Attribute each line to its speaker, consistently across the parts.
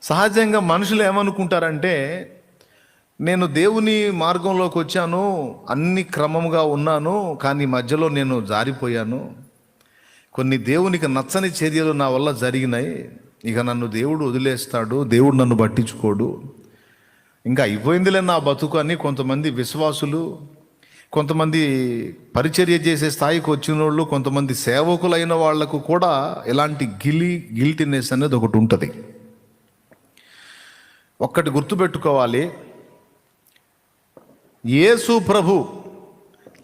Speaker 1: సహజంగా మనుషులు ఏమనుకుంటారంటే, నేను దేవుని మార్గంలోకి వచ్చాను, అన్ని క్రమంగా ఉన్నాను, కానీ మధ్యలో నేను జారిపోయాను, కొన్ని దేవునికి నచ్చని చర్యలు నా వల్ల జరిగినాయి, ఇక నన్ను దేవుడు వదిలేస్తాడు, దేవుడు నన్ను పట్టించుకోడు, ఇంకా అయిపోయిందిలే నా బతుకు అని కొంతమంది విశ్వాసులు, కొంతమంది పరిచర్య చేసే స్థాయికి వచ్చిన వాళ్ళు, కొంతమంది సేవకులైన వాళ్లకు కూడా ఇలాంటి గిల్టీనెస్ అనేది ఒకటి ఉంటుంది. ఒక్కటి గుర్తుపెట్టుకోవాలి, యేసు ప్రభు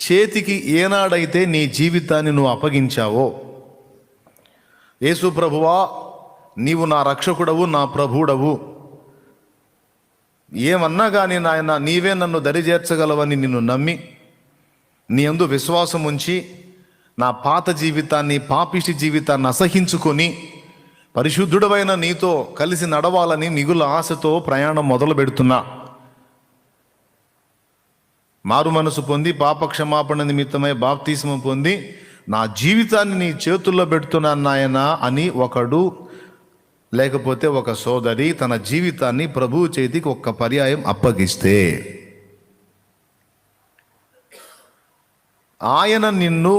Speaker 1: చేతికి ఏనాడైతే నీ జీవితాన్ని నువ్వు అప్పగించావో, యేసు ప్రభువా నీవు నా రక్షకుడవు, నా ప్రభువుడవు, ఏమన్నా కానీ నాయన నీవే నన్ను దరిచేర్చగలవని నిన్ను నమ్మి నీ యందు విశ్వాసం ఉంచి నా పాత జీవితాన్ని, పాపిష్టి జీవితాన్ని అసహించుకొని పరిశుద్ధుడవైన నీతో కలిసి నడవాలని మిగుల ఆశతో ప్రయాణం మొదలు పెడుతున్నా. మారు మనసు పొంది పాపక్షమాపణ నిమిత్తమై బాప్తిస్మం పొంది నా జీవితాన్ని నీ చేతుల్లో పెడుతున్నాను నాయన అని ఒకడు, లేకపోతే ఒక సోదరి తన జీవితాన్ని ప్రభువు చేతికి ఒక్క పర్యాయం అప్పగిస్తే, ఆయన నిన్ను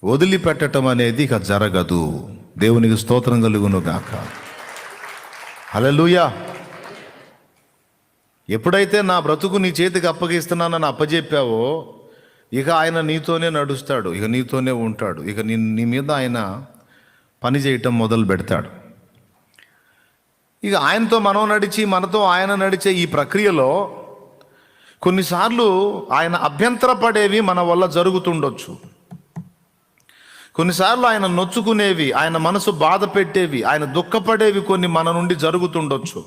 Speaker 1: వదిలిపెట్టడం అనేది ఇక జరగదు. దేవునికి స్తోత్రం కలుగును గాక. హల్లెలూయా. ఎప్పుడైతే నా బ్రతుకు నీ చేతికి అప్పగిస్తున్నానని అప్పజెప్పావో, ఇక ఆయన నీతోనే నడుస్తాడు, ఇక నీతోనే ఉంటాడు, ఇక నీ మీద ఆయన పని చేయటం మొదలు పెడతాడు. ఇక ఆయనతో మనం నడిచి, మనతో ఆయన నడిచే ఈ ప్రక్రియలో కొన్నిసార్లు ఆయన అభ్యంతరపడేవి మన వల్ల జరుగుతుండొచ్చు. కొన్నిసార్లు ఆయన నొచ్చుకునేవి, ఆయన మనసు బాధ పెట్టేవి, ఆయన దుఃఖపడేవి కొన్ని మన నుండి జరుగుతుండొచ్చు.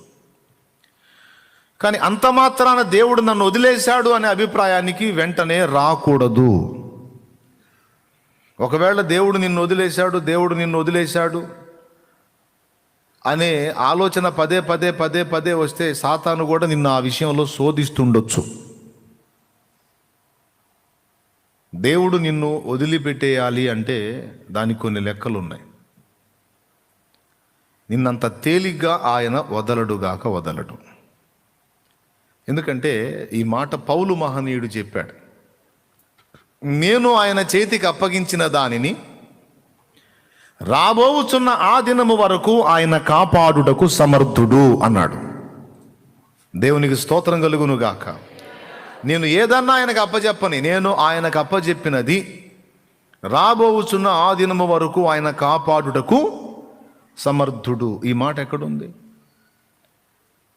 Speaker 1: కానీ అంత మాత్రాన దేవుడు నన్ను వదిలేశాడు అనే అభిప్రాయానికి వెంటనే రాకూడదు. ఒకవేళ దేవుడు నిన్ను వదిలేశాడు అనే ఆలోచన పదే పదే వస్తే సాతాను కూడా నిన్ను ఆ విషయంలో శోధిస్తుండొచ్చు. దేవుడు నిన్ను వదిలిపెట్టేయాలి అంటే దానికి కొన్ని లెక్కలు ఉన్నాయి. నిన్నంత తేలిగ్గా ఆయన వదలడు. ఎందుకంటే ఈ మాట పౌలు మహనీయుడు చెప్పాడు, నేను ఆయన చేతికి అప్పగించిన దానిని రాబోచున్న ఆ దినము వరకు ఆయన కాపాడుటకు సమర్థుడు అన్నాడు. దేవునికి స్తోత్రం కలుగును గాక. నేను ఏదన్నా ఆయనకు అప్పచెప్పని, నేను ఆయనకు అప్పచెప్పినది రాబోచున్న ఆ దినము వరకు ఆయన కాపాడుటకు సమర్థుడు. ఈ మాట ఎక్కడుంది?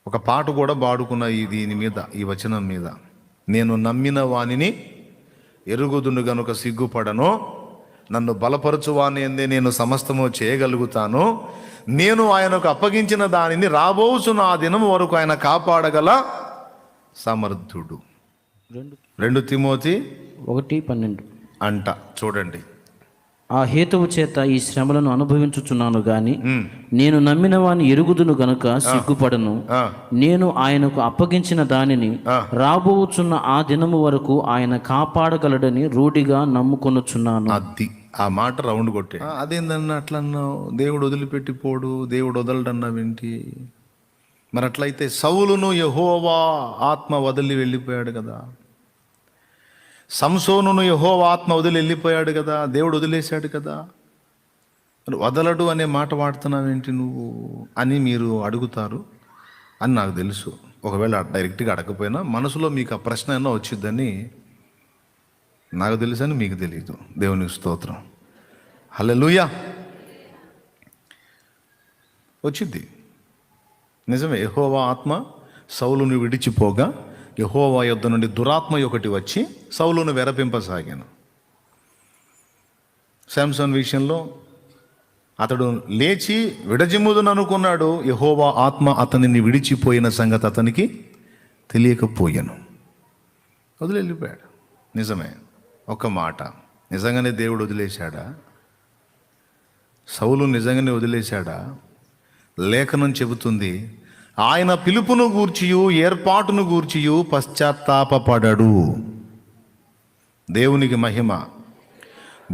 Speaker 1: ఒక పాట కూడా పాడుకున్న దీని మీద, ఈ వచనం మీద, నేను నమ్మిన వానిని ఎరుగుదును గనుక సిగ్గుపడను, నన్ను బలపరచు వాని యందే నేను సమస్తము చేయగలుగుతాను, నేను ఆయనకు అప్పగించిన దానిని రాబోచున్న ఆ దినం వరకు ఆయన కాపాడగల సమర్థుడు. 2 తిమోతి 1:12 అంట. చూడండి,
Speaker 2: ఆ హేతువు చేత ఈ శ్రమలను అనుభవించుచున్నాను గాని నేను నమ్మిన వాని ఎరుగుదును గనుక సిగ్గుపడను, నేను ఆయనకు అప్పగించిన దానిని రాబోచున్న ఆ దినము వరకు ఆయన కాపాడగలడని రూఢిగా నమ్ముకొనుచున్నాను.
Speaker 1: అది ఆ మాట రౌండ్ కొట్టే. అదేందన్నా అట్లన్నావు, దేవుడు వదిలిపెట్టి పోడు, దేవుడు వదలడన్నావేంటి? మరి అట్లయితే సౌలును యెహోవా ఆత్మ వదిలి వెళ్ళిపోయాడు కదా, సంసోనును యెహోవా ఆత్మ వదిలి వెళ్ళిపోయాడు కదా, దేవుడు వదిలేశాడు కదా, వదలడు అనే మాట వాడుతున్నావేంటి నువ్వు అని మీరు అడుగుతారు అని నాకు తెలుసు. ఒకవేళ డైరెక్ట్గా అడగకపోయినా మనసులో మీకు ఆ ప్రశ్న అయినా వచ్చిద్దని నాకు తెలుసు అని మీకు తెలియదు. దేవునికి స్తోత్రం. హల్లెలూయా. వచ్చిద్ది, నిజమే. యెహోవా ఆత్మ సౌలును విడిచిపోగా యెహోవా యొద్ద నుండి దురాత్మ ఒకటి వచ్చి సౌలును వెరపింపసాగాను. శాంసన్ విషయంలో అతడు లేచి విడజిమ్ముదును అనుకున్నాడు, యెహోవా ఆత్మ అతనిని విడిచిపోయిన సంగతి అతనికి తెలియకపోయాను, వదిలి వెళ్ళిపోయాడు. నిజమే. ఒక మాట, నిజంగానే దేవుడు వదిలేశాడా? సౌలు నిజంగానే వదిలేశాడా? లేఖనం చెబుతుంది, ఆయన పిలుపును గూర్చియు ఏర్పాటును గూర్చియు పశ్చాత్తాపపడడు. దేవునికి మహిమ.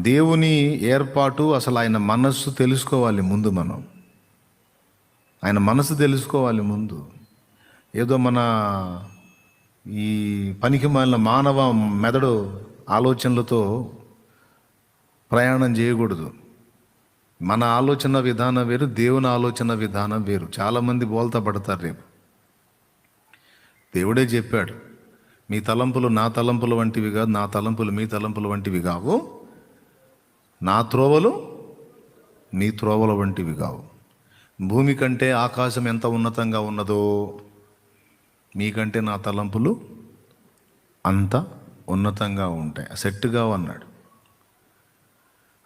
Speaker 1: దేవుని ఏర్పాటు, అసలు ఆయన మనస్సు తెలుసుకోవాలి ముందు మనం. ఆయన మనసు తెలుసుకోవాలి ముందు. ఏదో మన ఈ పనికి మాలిన మానవ మెదడు ఆలోచనలతో ప్రయాణం చేయకూడదు. మన ఆలోచన విధానం వేరు, దేవుని ఆలోచన విధానం వేరు. చాలామంది బోల్తా పడతారు. రేపు దేవుడే చెప్పాడు, మీ తలంపులు నా తలంపుల వంటివి కాదు, నా తలంపులు మీ తలంపుల వంటివి కావు, నా త్రోవలు మీ త్రోవల వంటివి కావు. భూమి కంటే ఆకాశం ఎంత ఉన్నతంగా ఉన్నదో మీకంటే నా తలంపులు అంత ఉన్నతంగా ఉంటాయి. సెట్టుగా అన్నాడు.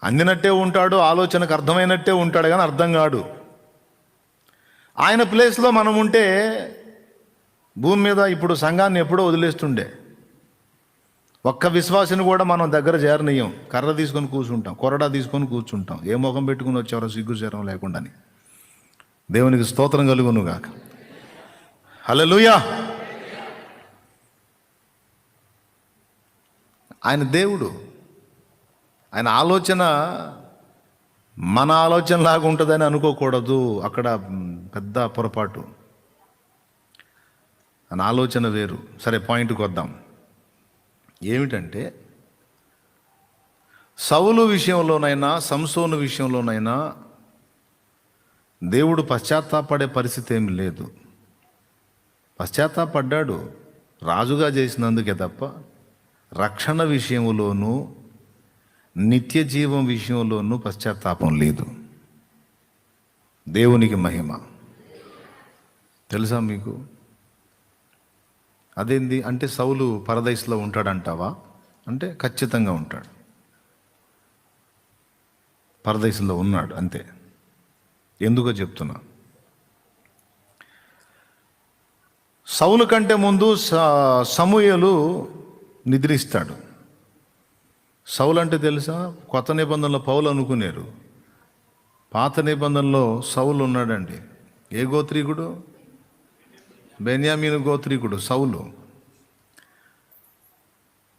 Speaker 1: అందినట్టే ఉంటాడు, ఆలోచనకు అర్థమైనట్టే ఉంటాడు, కానీ అర్థం కాడు. ఆయన ప్లేస్లో మనం ఉంటే భూమి మీద ఇప్పుడు సంఘాన్ని ఎప్పుడో వదిలేస్తుండే. ఒక్క విశ్వాసిని కూడా మనం దగ్గర చేరనీయం. కర్ర తీసుకొని కూర్చుంటాం, కొరడా తీసుకొని కూర్చుంటాం. ఏ ముఖం పెట్టుకుని వచ్చారో సిగ్గు శరం లేకుండాని. దేవునికి స్తోత్రం కలుగును గాక. హల్లెలూయా. ఆయన దేవుడు. ఆయన ఆలోచన మన ఆలోచనలాగా ఉంటుందని అనుకోకూడదు. అక్కడ పెద్ద పొరపాటు. ఆయన ఆలోచన వేరు. సరే, పాయింట్కి వద్దాం. ఏమిటంటే, సౌలు విషయంలోనైనా సంసోను విషయంలోనైనా దేవుడు పశ్చాత్తాపడే పరిస్థితి ఏమి లేదు. పశ్చాత్తాపడ్డాడు రాజుగా చేసినందుకే తప్ప రక్షణ విషయంలోనూ నిత్య జీవం విషయంలోనూ పశ్చాత్తాపం లేదు. దేవునికి మహిమ. తెలుసా మీకు? అదేంది అంటే, సౌలు పరదైస్లో ఉంటాడంటావా అంటే ఖచ్చితంగా ఉంటాడు. పరదైస్లో ఉన్నాడు అంతే. ఎందుకో చెప్తున్నా. సౌలు కంటే ముందు సమూయేలు నిద్రిస్తాడు. సౌలు అంటే తెలుసా? కొత్త నిబంధనలో పౌలు అనుకునేరు. పాత నిబంధనలో సౌలు ఉన్నాడండి. ఏ గోత్రీకుడు? బెన్యామీను గోత్రీకుడు సౌలు.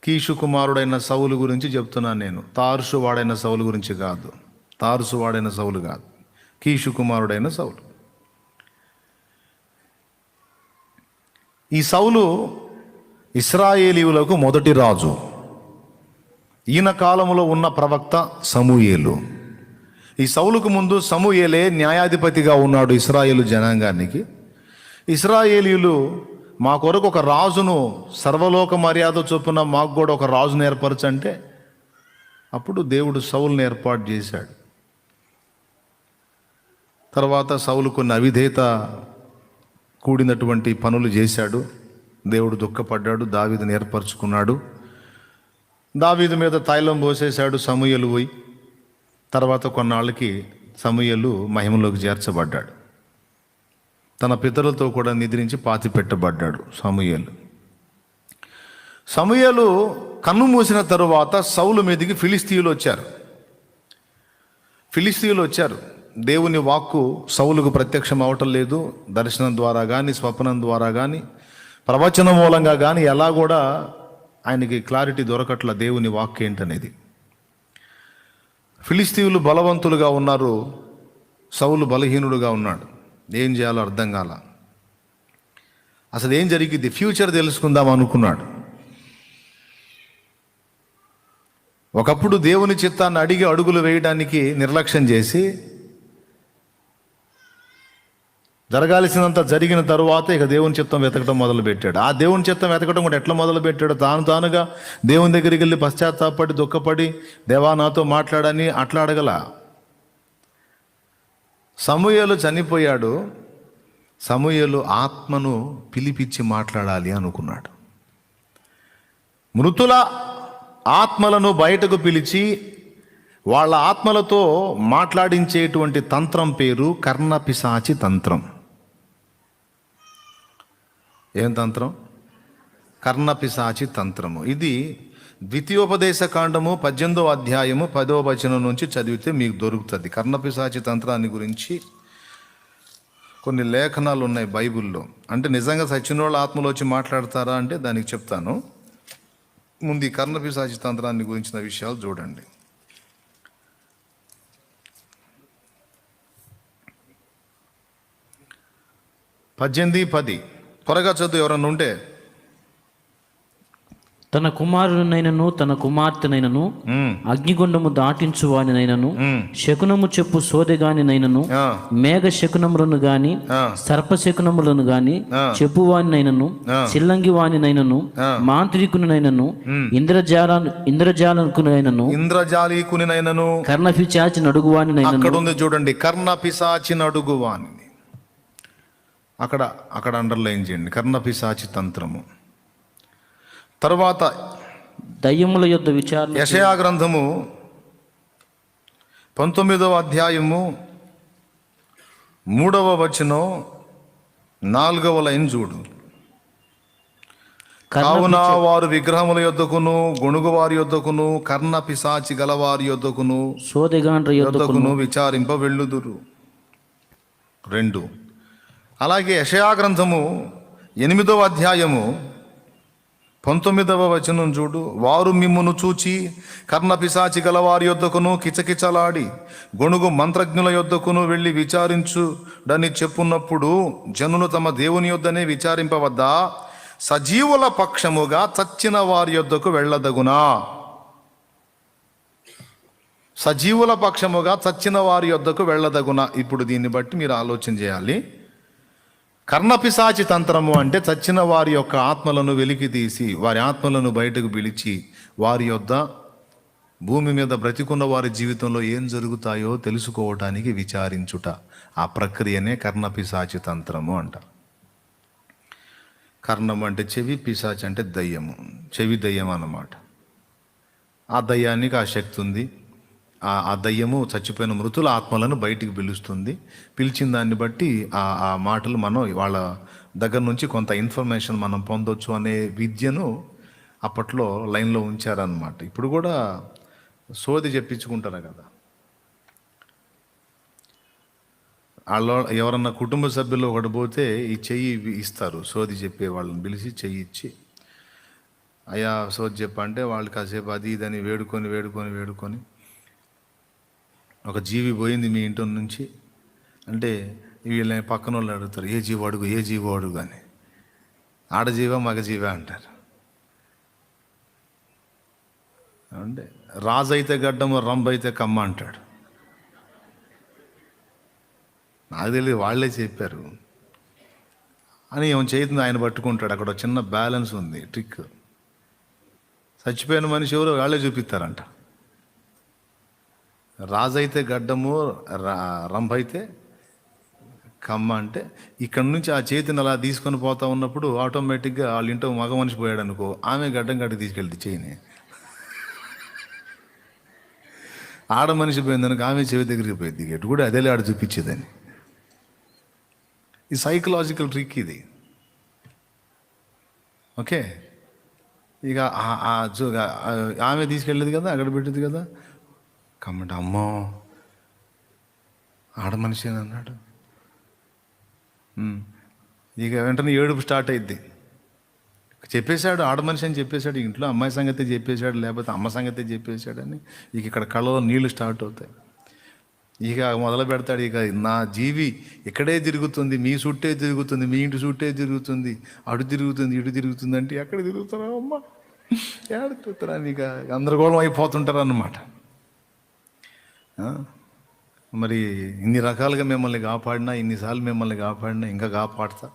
Speaker 1: కీషు కుమారుడైన సౌలు గురించి చెప్తున్నాను నేను. తార్సు వాడైన సౌలు గురించి కాదు. తార్సు వాడైన సౌలు కాదు, కీషు కుమారుడైన సౌలు. ఈ సౌలు ఇశ్రాయేలీయులకు మొదటి రాజు. ఈయన కాలంలో ఉన్న ప్రవక్త సమూయేలు. ఈ సౌలుకు ముందు సమూయేలే న్యాయాధిపతిగా ఉన్నాడు ఇశ్రాయేలు జనాంగానికి. ఇశ్రాయేలీయులు మా కొరకు ఒక రాజును, సర్వలోక మర్యాద చొప్పున మాకు కూడా ఒక రాజును ఏర్పరచంటే అప్పుడు దేవుడు సౌలుని ఏర్పాటు చేశాడు. తర్వాత సౌలు కొన్ని అవిధేయత కూడినటువంటి పనులు చేశాడు. దేవుడు దుఃఖపడ్డాడు, దావీదుని ఏర్పరచుకున్నాడు. దావీదు మీద తైలం పోసేశాడు సమూయేలు పోయి. తర్వాత కొన్నాళ్ళకి సమూయేలు మహిమలోకి చేర్చబడ్డాడు. తన పితరులతో కూడా నిద్రించి పాతి పెట్టబడ్డాడు సమూయేలు. సమూయేలు కన్ను మూసిన తరువాత సౌలు మీదికి ఫిలిస్తీయులు వచ్చారు. దేవుని వాక్కు సౌలుకు ప్రత్యక్షం అవటం లేదు. దర్శనం ద్వారా కానీ, స్వప్నం ద్వారా కానీ, ప్రవచనం మూలంగా కానీ ఎలా కూడా ఆయనకి క్లారిటీ దొరకట్ల దేవుని వాక్కు ఏంటనేది. ఫిలిస్తీయులు బలవంతులుగా ఉన్నారు, సౌలు బలహీనుడుగా ఉన్నాడు. ఏం చేయాలో అర్థం కాల. అసలు ఏం జరిగింది, ఫ్యూచర్ తెలుసుకుందాం అనుకున్నాడు. ఒకప్పుడు దేవుని చిత్తాన్ని అడిగి అడుగులు వేయడానికి నిర్లక్ష్యం చేసి, జరగాల్సినంత జరిగిన తరువాత ఇక దేవుని చిత్తం వెతకడం మొదలుపెట్టాడు. ఆ దేవుని చిత్తం వెతకడం కూడా ఎట్లా మొదలుపెట్టాడు? తానుగా దేవుని దగ్గరికి వెళ్ళి పశ్చాత్తాపడి దుఃఖపడి, దేవా నాతో మాట్లాడని అట్లా అడగల. సమూయేలు చనిపోయాడు. సమూయేలు ఆత్మను పిలిపించి మాట్లాడాలి అనుకున్నాడు. మృతుల ఆత్మలను బయటకు పిలిచి వాళ్ళ ఆత్మలతో మాట్లాడించేటువంటి తంత్రం పేరు కర్ణపిశాచి తంత్రం. ఏం తంత్రం? కర్ణపిశాచి తంత్రము. ఇది ద్వితీయోపదేశ కాండము 18వ అధ్యాయము 10వ వచనం నుంచి చదివితే మీకు దొరుకుతుంది. కర్ణపిశాచి తంత్రాన్ని గురించి కొన్ని లేఖనాలు ఉన్నాయి బైబిల్లో. అంటే నిజంగా సచ్చినోళ్ళ ఆత్మలో వచ్చి మాట్లాడతారా అంటే దానికి చెప్తాను. ముందు ఈ కర్ణపిశాచి తంత్రాన్ని గురించిన విషయాలు చూడండి. 18:10 త్వరగా చదువు ఎవరన్నా ఉంటే.
Speaker 2: తన కుమారునైనను తన కుమార్తెనైనను అగ్నిగుండము దాటించు వానినైనను శకునము చెప్పు సోదెగానినైనను మేఘ శకునములను గాని సర్ప శకునములను గాని చెప్పు వానినైనను చిల్లంగి వానినైనను మాంత్రికునైనను ఇంద్రజాలికునైనను కర్ణపిశాచి నడుగు వానినైనను.
Speaker 1: అక్కడ ఉంది చూడండి, కర్ణపిశాచి నడుగు వాని. అక్కడ అండర్లైన్ చేయండి, కర్ణపిశాచి తంత్రము. తర్వాత
Speaker 2: దయ్యముల యొద్ద విచారణ.
Speaker 1: యెషయా గ్రంథము 19వ అధ్యాయము 3వ వచనం 4వ లైన్ చూడు. కావున వారు విగ్రహముల యొద్దకును గొణుగు వారి యొద్దకును కర్ణ పిశాచి గలవారి యొద్దకును
Speaker 2: సోదెగాండ్ర యొద్దకును
Speaker 1: విచారింప వెళ్ళుదురు. 2. అలాగే యెషయా గ్రంథము 8వ అధ్యాయము 19వ వచనం చూడు. వారు మిమ్మును చూచి కర్ణ పిశాచి గలవారి యొద్దకును కిచకిచలాడి గొణుగు మంత్రజ్ఞుల యొద్దకును వెళ్ళి విచారించుడని చెప్పున్నప్పుడు జనులు తమ దేవుని యొద్దనే విచారింపవద్దా? సజీవుల పక్షముగా చచ్చిన వారి యొద్దకు వెళ్ళదగునా? సజీవుల పక్షముగా చచ్చిన వారి యొద్దకు వెళ్ళదగునా? ఇప్పుడు దీన్ని బట్టి మీరు ఆలోచన చేయాలి. కర్ణపిశాచి తంత్రము అంటే చచ్చిన వారి యొక్క ఆత్మలను వెలికి తీసి వారి ఆత్మలను బయటకు పిలిచి వారి యొద్ద భూమి మీద బ్రతికున్న వారి జీవితంలో ఏం జరుగుతాయో తెలుసుకోవటానికి విచారించుట. ఆ ప్రక్రియనే కర్ణపిశాచి తంత్రము అంట. కర్ణం అంటే చెవి, పిశాచి అంటే దయ్యము, చెవి దయ్యం అన్నమాట. ఆ దయ్యానికి ఆ శక్తి ఉంది. ఆ దయ్యము చచ్చిపోయిన మృతుల ఆత్మలను బయటికి పిలుస్తుంది. పిలిచిన దాన్ని బట్టి ఆ మాటలు మనం వాళ్ళ దగ్గర నుంచి కొంత ఇన్ఫర్మేషన్ మనం పొందొచ్చు అనే విద్యను అప్పట్లో లైన్లో ఉంచారన్నమాట. ఇప్పుడు కూడా సోది చెప్పించుకుంటారు కదా. వాళ్ళు ఎవరన్నా కుటుంబ సభ్యులు ఒకటి పోతే ఈ చెయ్యి ఇస్తారు, సోది చెప్పే వాళ్ళని పిలిచి చెయ్యి ఇచ్చి, అయ్యా సోది చెప్పంటే వాళ్ళు కాసేపు అది ఇదని వేడుకొని ఒక జీవి పోయింది మీ ఇంటి నుంచి అంటే వీళ్ళ పక్కన వాళ్ళు అడుగుతారు, ఏ జీవో అడుగు అని. ఆడజీవా మగజీవా అంటారు. అంటే రాజు అయితే గడ్డము, రంబ అయితే కమ్మ అంటాడు. నాకు తెలియదు, వాళ్ళే చెప్పారు అని ఏమో చేతుంది. ఆయన పట్టుకుంటాడు. అక్కడ చిన్న బ్యాలెన్స్ ఉంది, ట్రిక్. చచ్చిపోయిన మనిషి ఎవరో వాళ్ళే చూపిస్తారంట. రాజు అయితే గడ్డము, రంభ అయితే కమ్మ. అంటే ఇక్కడ నుంచి ఆ చేతిని అలా తీసుకొని పోతా ఉన్నప్పుడు ఆటోమేటిక్గా వాళ్ళ ఇంట్లో మగ మనిషి పోయాడు అనుకో, ఆమె గడ్డం గడ్డకి తీసుకెళ్తే చేయని. ఆడ మనిషి పోయిందనుకో ఆమె చెవి దగ్గరికి పోయింది. ఎటు కూడా అదే ఆడ చూపించేదని. ఈ సైకలాజికల్ ట్రిక్ ఇది. ఓకే, ఇక ఆమె తీసుకెళ్ళేది కదా, అక్కడ పెట్టింది కదా. కమ్మంటే అమ్మో ఆడ మనిషి అని అన్నాడు. ఇక వెంటనే ఏడుపు స్టార్ట్ అయింది. చెప్పేశాడు, ఆడ మనిషి అని చెప్పేశాడు. ఇంట్లో అమ్మాయి సంగతి చెప్పేశాడు, లేకపోతే అమ్మ సంగతి చెప్పేశాడని ఇక ఇక్కడ కళ్ళలో నీళ్లు స్టార్ట్ అవుతాయి. ఇక మొదలు పెడతాడు, ఇక నా జీవి ఇక్కడే తిరుగుతుంది, మీ చుట్టే తిరుగుతుంది, మీ ఇంటి చుట్టే తిరుగుతుంది, అటు తిరుగుతుంది ఇటు తిరుగుతుంది అంటే ఎక్కడ తిరుగుతారా అమ్మ, ఏడ తిరుగుతారా? ఇక గందరగోళం అయిపోతుంటారు అన్నమాట. మరి ఇన్ని రకాలుగా మిమ్మల్ని కాపాడినా, ఇన్నిసార్లు మిమ్మల్ని కాపాడినా, ఇంకా కాపాడుతా,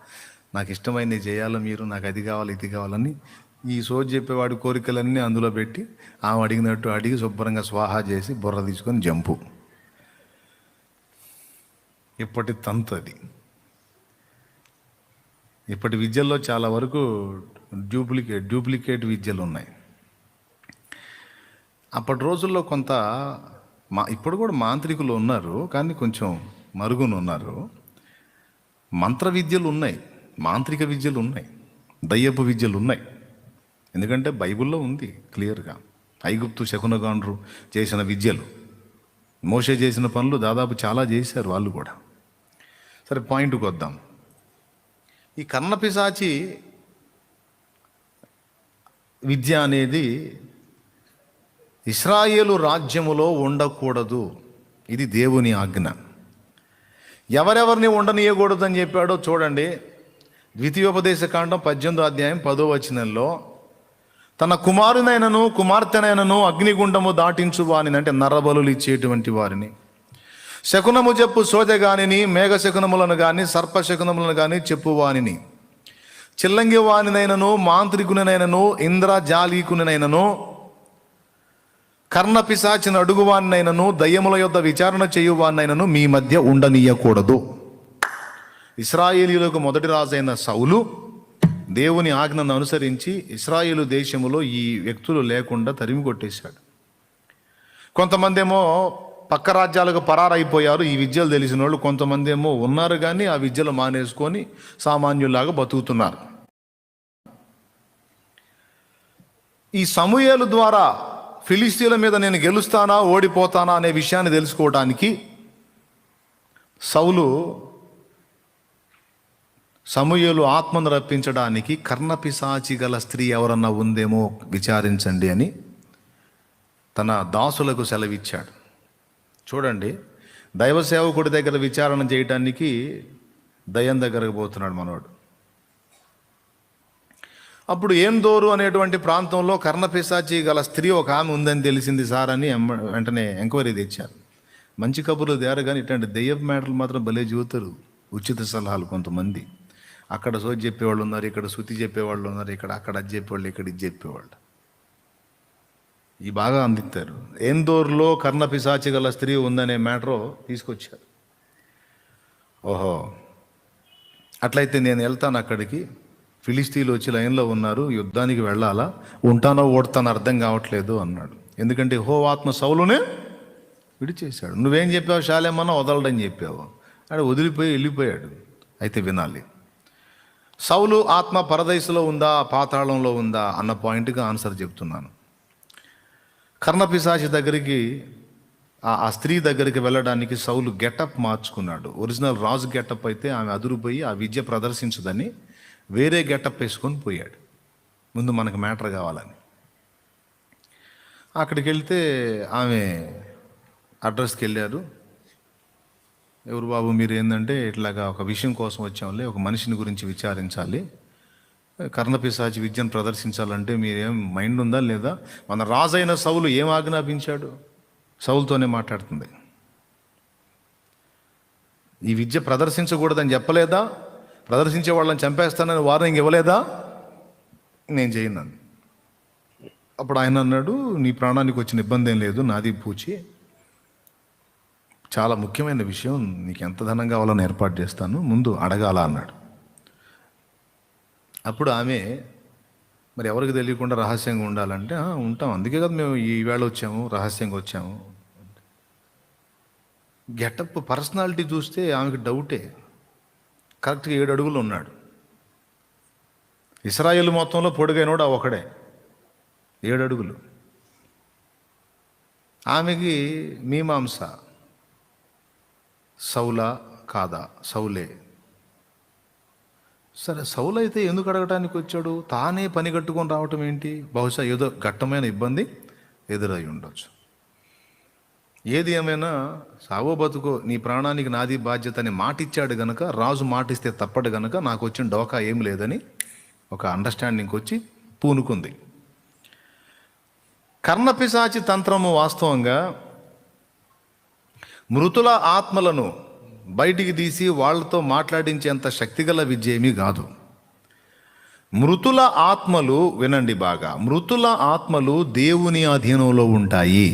Speaker 1: నాకు ఇష్టమైనది చేయాలి మీరు, నాకు అది కావాలి ఇది కావాలని ఈ సోది చెప్పేవాడి కోరికలన్నీ అందులో పెట్టి ఆమె అడిగినట్టు అడిగి శుభ్రంగా స్వాహా చేసి బుర్ర తీసుకొని జంపు. ఇప్పటి తంతు అది. ఇప్పటి విద్యల్లో చాలా వరకు డూప్లికేట్ విద్యలు ఉన్నాయి. అప్పటి రోజుల్లో కొంత ఇప్పుడు కూడా మాంత్రికులు ఉన్నారు, కానీ కొంచెం మరుగున ఉన్నారు. మంత్ర విద్యలు ఉన్నాయి, మాంత్రిక విద్యలు ఉన్నాయి, దయ్యపు విద్యలు ఉన్నాయి. ఎందుకంటే బైబిల్లో ఉంది క్లియర్గా. ఐగుప్తు శకునగాండ్రు చేసిన విద్యలు, మోషే చేసిన పనులు దాదాపు చాలా చేశారు వాళ్ళు కూడా. సరే, పాయింట్కి వద్దాం. ఈ కర్ణపిశాచి విద్య అనేది ఇశ్రాయేలు రాజ్యములో ఉండకూడదు. ఇది దేవుని ఆజ్ఞ. ఎవరెవరిని ఉండనీయకూడదని చెప్పాడో చూడండి. ద్వితీయోపదేశకాండం 18వ అధ్యాయం 10వ వచనంలో తన కుమారునైనను కుమార్తెనైనను అగ్నిగుండము దాటించు వారిని, అంటే నరబలులు ఇచ్చేటువంటి వారిని, శకునము చెప్పు సోదగానిని, మేఘ శకునములను కానీ సర్పశకునములను కానీ చెప్పువానిని, చిల్లంగి వానినైనను మాంత్రికునినైనను ఇంద్రజాలీకునినైనను కర్ణ పిశాచిని అడుగువానినైనను దయ్యముల యొద్ద విచారణ చేయువానినైనను మీ మధ్య ఉండనీయకూడదు. ఇశ్రాయేలీయులకు మొదటి రాజైన సౌలు దేవుని ఆజ్ఞను అనుసరించి ఇశ్రాయేలు దేశములో ఈ వ్యక్తులు లేకుండా తరిమి కొట్టేశాడు. కొంతమంది ఏమో పక్క రాజ్యాలకు పరారైపోయారు ఈ విద్యలు తెలిసిన వాళ్ళు, కొంతమంది ఏమో ఉన్నారు కానీ ఆ విద్యలు మానేసుకొని సామాన్యులాగా బతుకుతున్నారు. ఈ సమూయేలు ద్వారా ఫిలిస్తీన్ల మీద నేను గెలుస్తానా ఓడిపోతానా అనే విషయాన్ని తెలుసుకోవడానికి సమూయేలు ఆత్మను రప్పించడానికి కర్ణపిశాచి గల స్త్రీ ఎవరన్నా ఉందేమో విచారించండి అని తన దాసులకు సెలవిచ్చాడు. చూడండి, దైవ సేవకుడి దగ్గర విచారణ చేయటానికి దయ్యం దగ్గరకు పోతున్నాడు మనోడు. అప్పుడు ఏందోరు అనేటువంటి ప్రాంతంలో కర్ణపిశాచి గల స్త్రీ ఒక ఆమె ఉందని తెలిసింది సార్ అని వెంటనే ఎంక్వైరీ తెచ్చారు. మంచి కబుర్లు తేరు కానీ ఇట్లాంటి దెయ్యపు మేటలు మాత్రం భలే చూతారు. ఉచిత సలహాలు కొంతమంది, అక్కడ సోది చెప్పేవాళ్ళు ఉన్నారు, ఇక్కడ శృతి చెప్పేవాళ్ళు ఉన్నారు, అక్కడ అది చెప్పేవాళ్ళు, ఇక్కడ ఇది చెప్పేవాళ్ళు, ఈ బాగా అందిస్తారు. ఏందోర్లో కర్ణపిశాచి గల స్త్రీ ఉందనే మ్యాటరు తీసుకొచ్చారు. ఓహో, అట్లయితే నేను వెళ్తాను అక్కడికి, ఫిలిస్తీన్లు వచ్చి లైన్లో ఉన్నారు, యుద్ధానికి వెళ్ళాలా, ఉంటానో ఓడతానో అర్థం కావట్లేదు అన్నాడు. ఎందుకంటే యెహోవా ఆత్మ సౌలునే విడిచేశాడు. నువ్వేం చెప్పావు, శాలేమన్నా వదలడని చెప్పావు, ఆడ వదిలిపోయి వెళ్ళిపోయాడు. అయితే వినాలి, సౌలు ఆత్మ పరదైసులో ఉందా పాతాళంలో ఉందా అన్న పాయింట్గా ఆన్సర్ చెప్తున్నాను. కర్ణపిశాచి దగ్గరికి, ఆ స్త్రీ దగ్గరికి వెళ్ళడానికి సౌలు గెటప్ మార్చుకున్నాడు. ఒరిజినల్ రాజు గెటప్ అయితే ఆమె అదురుపోయి ఆ విద్య ప్రదర్శించదని వేరే గెటప్ వేసుకొని పోయాడు. ముందు మనకు మ్యాటర్ కావాలని అక్కడికి వెళ్తే ఆమె అడ్రస్కి వెళ్ళారు. ఎవరు బాబు మీరు, ఏంటంటే ఇట్లాగా ఒక విషయం కోసం వచ్చాంలే, ఒక మనిషిని గురించి విచారించాలి, కర్ణపిశాచి విద్యను ప్రదర్శించాలంటే మీరేం మైండ్ ఉందా లేదా, మన రాజైన సౌలు ఏం ఆజ్ఞాపించాడు, సౌలుతోనే మాట్లాడుతుంది, ఈ విద్య ప్రదర్శించకూడదని చెప్పలేదా, ప్రదర్శించే వాళ్ళని చంపేస్తానని వార్నింగ్ ఇవ్వలేదా, నేను చేయను. అప్పుడు ఆయన అన్నాడు, నీ ప్రాణానికి వచ్చిన ఇబ్బంది ఏం లేదు, నాది పూచి, చాలా ముఖ్యమైన విషయం, నీకు ఎంత ధనం కావాలని ఏర్పాటు చేస్తాను, ముందు అడగాల అన్నాడు. అప్పుడు ఆమె, మరి ఎవరికి తెలియకుండా రహస్యంగా ఉండాలంటే ఉంటాం, అందుకే కదా మేము ఈవేళ వచ్చాము, రహస్యంగా వచ్చాము. గెటప్ పర్సనాలిటీ చూస్తే ఆమెకు డౌటే. కరెక్ట్గా 7 అడుగులు ఉన్నాడు. ఇశ్రాయేలు మొత్తంలో పొడుగైనోడు ఆ ఒకడే, 7 అడుగులు. ఆమెకి మీమాంస, సౌలా కాదా, సౌలే. సరే, సౌలు అయితే ఎందుకు అడగటానికి వచ్చాడు, తానే పని కట్టుకొని రావటం ఏంటి, బహుశా ఏదో ఘట్టమైన ఇబ్బంది ఎదురై ఉండొచ్చు. ఏది ఏమైనా సావో బతుకో నీ ప్రాణానికి నాది బాధ్యత అని మాటిచ్చాడు గనక, రాజు మాటిస్తే తప్పడు గనక నాకు వచ్చిన డోకా ఏం లేదని ఒక అండర్స్టాండింగ్కి వచ్చి పూనుకుంది. కర్ణపిశాచి తంత్రము వాస్తవంగా మృతుల ఆత్మలను బయటికి తీసి వాళ్ళతో మాట్లాడించేంత శక్తిగల విద్య ఏమీ కాదు. మృతుల ఆత్మలు, వినండి బాగా, మృతుల ఆత్మలు దేవుని అధీనంలో ఉంటాయి.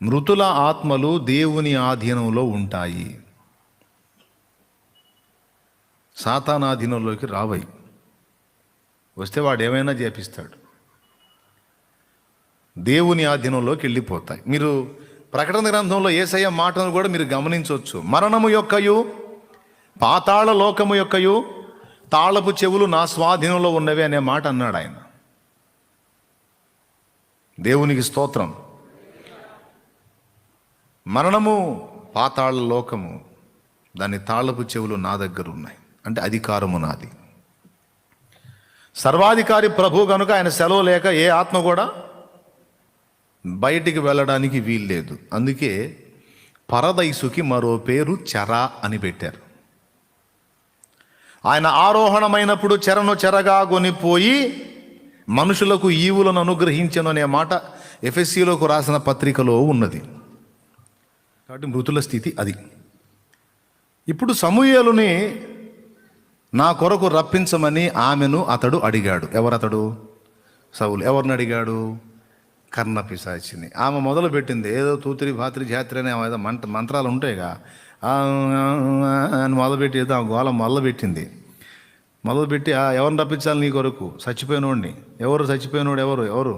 Speaker 1: మృతుల ఆత్మలు దేవుని ఆధీనంలో ఉంటాయి, సాతానాధీనంలోకి రావై. వస్తే వాడు ఏమైనా చేపిస్తాడు, దేవుని ఆధీనంలోకి వెళ్ళిపోతాయి. మీరు ప్రకటన గ్రంథంలో యేసయ్య మాటను కూడా మీరు గమనించవచ్చు. మరణము యొక్కయు పాతాళ లోకము యొక్కయు తాళపు చెవులు నా స్వాధీనంలో ఉన్నవి అనే మాట అన్నాడు ఆయన. దేవునికి స్తోత్రం. మరణము, పాతాళ లోకము, దాని తాళపు చెవులు నా దగ్గర ఉన్నాయి, అంటే అధికారము నాది. సర్వాధికారి ప్రభు కనుక ఆయన సెలవు లేక ఏ ఆత్మ కూడా బయటికి వెళ్ళడానికి వీల్లేదు. అందుకే పరదైసుకి మరో పేరు చెర అని పెట్టారు. ఆయన ఆరోహణమైనప్పుడు చెరను చెరగా కొనిపోయి మనుషులకు ఈవులను అనుగ్రహించను అనే మాట ఎఫెసీలోకి రాసిన పత్రికలో ఉన్నది. కాబట్టి మృతుల స్థితి అది. ఇప్పుడు సమూయేలుని నా కొరకు రప్పించమని ఆమెను అతడు అడిగాడు. ఎవరతడు? సౌలు. ఎవరిని అడిగాడు? కర్ణపిశాచిని. ఆమె మొదలు పెట్టింది ఏదో తూతిరి భాత్రి జాత్రి అనే ఏదో మంత్రాలు ఉంటాయిగా అని మొదలుపెట్టి ఏదో ఆ గోళం మొదలుపెట్టింది. మొదలుపెట్టి ఎవరిని రప్పించాలి నీ కొరకు? చచ్చిపోయినోడిని. ఎవరు చచ్చిపోయినోడు? ఎవరు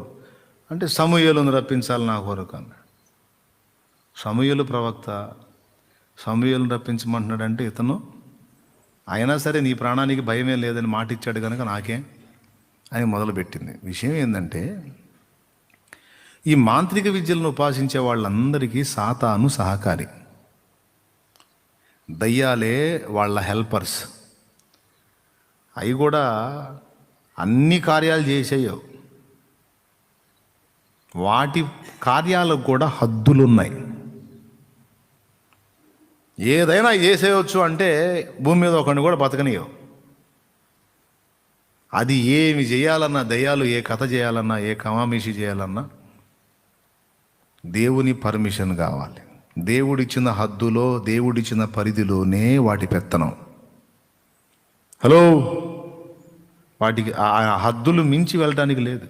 Speaker 1: అంటే సమూయేలును రప్పించాలి నా కొరకు అన్నాడు. సమూయేలు ప్రవక్త, సమూయేలును రప్పించమంటున్నాడంటే ఇతను అయినా సరే నీ ప్రాణానికి భయమే లేదని మాట ఇచ్చాడు కనుక నాకేం అని మొదలుపెట్టింది. విషయం ఏంటంటే ఈ మాంత్రిక విద్యలను ఉపాసించే వాళ్ళందరికీ సాతాను సహకారి, దయ్యాలే వాళ్ళ హెల్పర్స్. అవి కూడా అన్ని కార్యాలు చేసేయవు, వాటి కార్యాలకు కూడా హద్దులున్నాయి. ఏదైనా చేసేయచ్చు అంటే భూమి మీద ఒకరిని కూడా బతకనియవు. అది ఏమి చేయాలన్నా, దయ్యాలు ఏ కథ చేయాలన్నా, ఏ కమామిషి చేయాలన్నా దేవుని పర్మిషన్ కావాలి. దేవుడిచ్చిన హద్దులో, దేవుడిచ్చిన పరిధిలోనే వాటి పెత్తనం. హలో, వాటికి ఆ హద్దులు మించి వెళ్ళటానికి లేదు.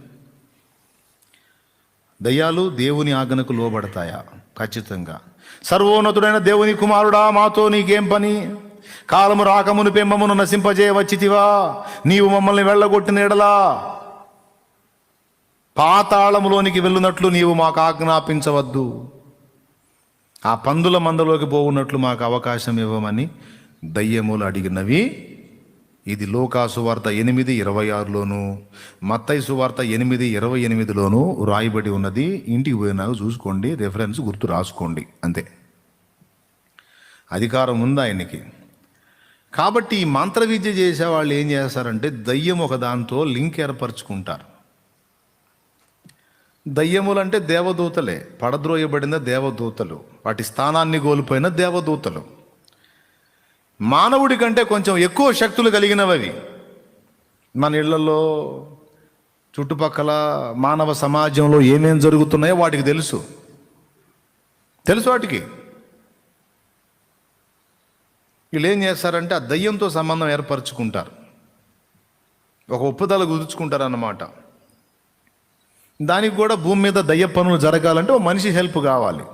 Speaker 1: దయ్యాలు దేవుని ఆజ్ఞకు లోబడతాయా? ఖచ్చితంగా. సర్వోన్నతుడైన దేవుని కుమారుడా, మాతో నీకేం పని? కాలము రాకమును పెంబమును నశింపజేయవచ్చితివా? నీవు మమ్మల్ని వెళ్ళగొట్టిన ఎడలా పాతాళములోనికి వెళ్ళునట్లు నీవు మాకు ఆజ్ఞాపించవద్దు. ఆ పందుల మందలోకి పోవున్నట్లు మాకు అవకాశం ఇవ్వమని దయ్యములు అడిగినవి. ఇది లూకా సువార్త 8:26లోను, మత్తయి సువార్త 8:28లోను రాయబడి ఉన్నది. ఇంటికి పోయినాక చూసుకోండి, రెఫరెన్స్ గుర్తు రాసుకోండి, అంతే. అధికారం ఉంది ఆయనకి. కాబట్టి ఈ మంత్ర విద్య చేసే వాళ్ళు ఏం చేస్తారంటే దయ్యం ఒక దాంతో లింక్ ఏర్పరచుకుంటారు. దయ్యములంటే దేవదూతలే, పడద్రోయబడిన దేవదూతలు, వాటి స్థానాన్ని కోల్పోయిన దేవదూతలు. మానవుడి కంటే కొంచెం ఎక్కువ శక్తులు కలిగినవి. మన ఇళ్లలో, చుట్టుపక్కల మానవ సమాజంలో ఏమేం జరుగుతున్నాయో వాటికి తెలుసు వాటికి. వీళ్ళు ఏం చేస్తారంటే ఆ దయ్యంతో సంబంధం ఏర్పరచుకుంటారు, ఒక ఒప్పుదల కుదుర్చుకుంటారు అన్నమాట. దానికి కూడా భూమి మీద దయ్య పనులు జరగాలంటే ఓ మనిషి హెల్ప్ కావాలి.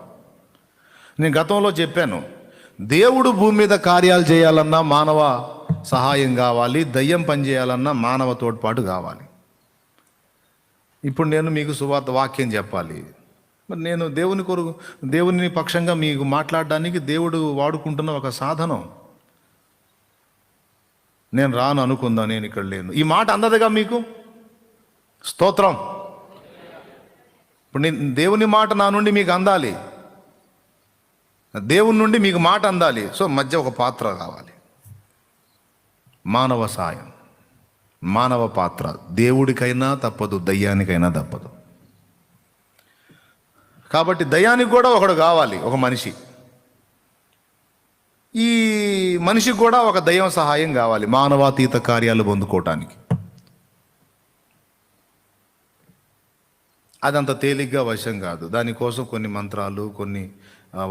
Speaker 1: నేను గతంలో చెప్పాను, దేవుడు భూమి మీద కార్యాలు చేయాలన్నా మానవ సహాయం కావాలి, దయ్యం పని చేయాలన్నా మానవ తోడ్పాటు కావాలి. ఇప్పుడు నేను మీకు సువార్త వాక్యం చెప్పాలి, మరి నేను దేవుని పక్షంగా మీకు మాట్లాడడానికి దేవుడు వాడుకుంటున్న ఒక సాధనం. నేను రాను అనుకుందా, నేను ఇక్కడ లేను, ఈ మాట అందదుగా మీకు. స్తోత్రం. ఇప్పుడు నేను దేవుని మాట నా నుండి మీకు అందాలి, దేవుని నుండి మీకు మాట అందాలి. సో మధ్య ఒక పాత్ర కావాలి, మానవ సాయం, మానవ పాత్ర. దేవుడికైనా తప్పదు, దయ్యానికైనా తప్పదు. కాబట్టి దయ్యానికి కూడా ఒకడు కావాలి, ఒక మనిషి. ఈ మనిషికి కూడా ఒక దయ్యం సహాయం కావాలి మానవాతీత కార్యాలు పొందుకోవటానికి. అదంత తేలిగ్గా వశం కాదు. దానికోసం కొన్ని మంత్రాలు, కొన్ని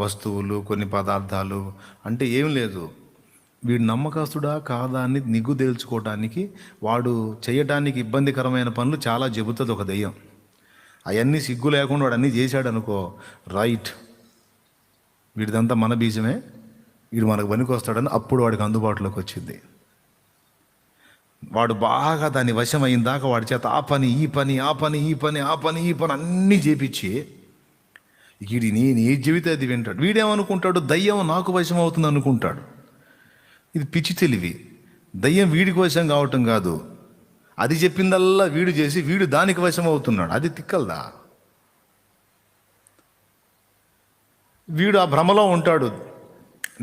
Speaker 1: వస్తువులు, కొన్ని పదార్థాలు అంటే ఏం లేదు. వీడు నమ్మకస్తుడా కాదా అని నిగ్గు తేల్చుకోవడానికి వాడు చేయడానికి ఇబ్బందికరమైన పనులు చాలా చెబుతుంది ఒక దయ్యం. అవన్నీ సిగ్గు లేకుండా వాడు అన్నీ చేశాడు అనుకో, రైట్, వీడిదంతా మన బీజమే, వీడు మనకు పనికి వస్తాడని అప్పుడు వాడికి అందుబాటులోకి వచ్చింది. వాడు బాగా దాని వశం అయిన దాకా వాడి చేత ఆ పని ఈ పని అన్నీ చేపించి వీడి నేను ఏ జీవితం అది వింటాడు. వీడేమనుకుంటాడు, దయ్యం నాకు వశం అవుతుంది అనుకుంటాడు. ఇది పిచ్చి తెలివి. దయ్యం వీడికి వశం కావటం కాదు, అది చెప్పిందల్లా వీడు చేసి వీడు దానికి వశం అవుతున్నాడు. అది తిక్కల్దా. వీడు ఆ భ్రమలో ఉంటాడు,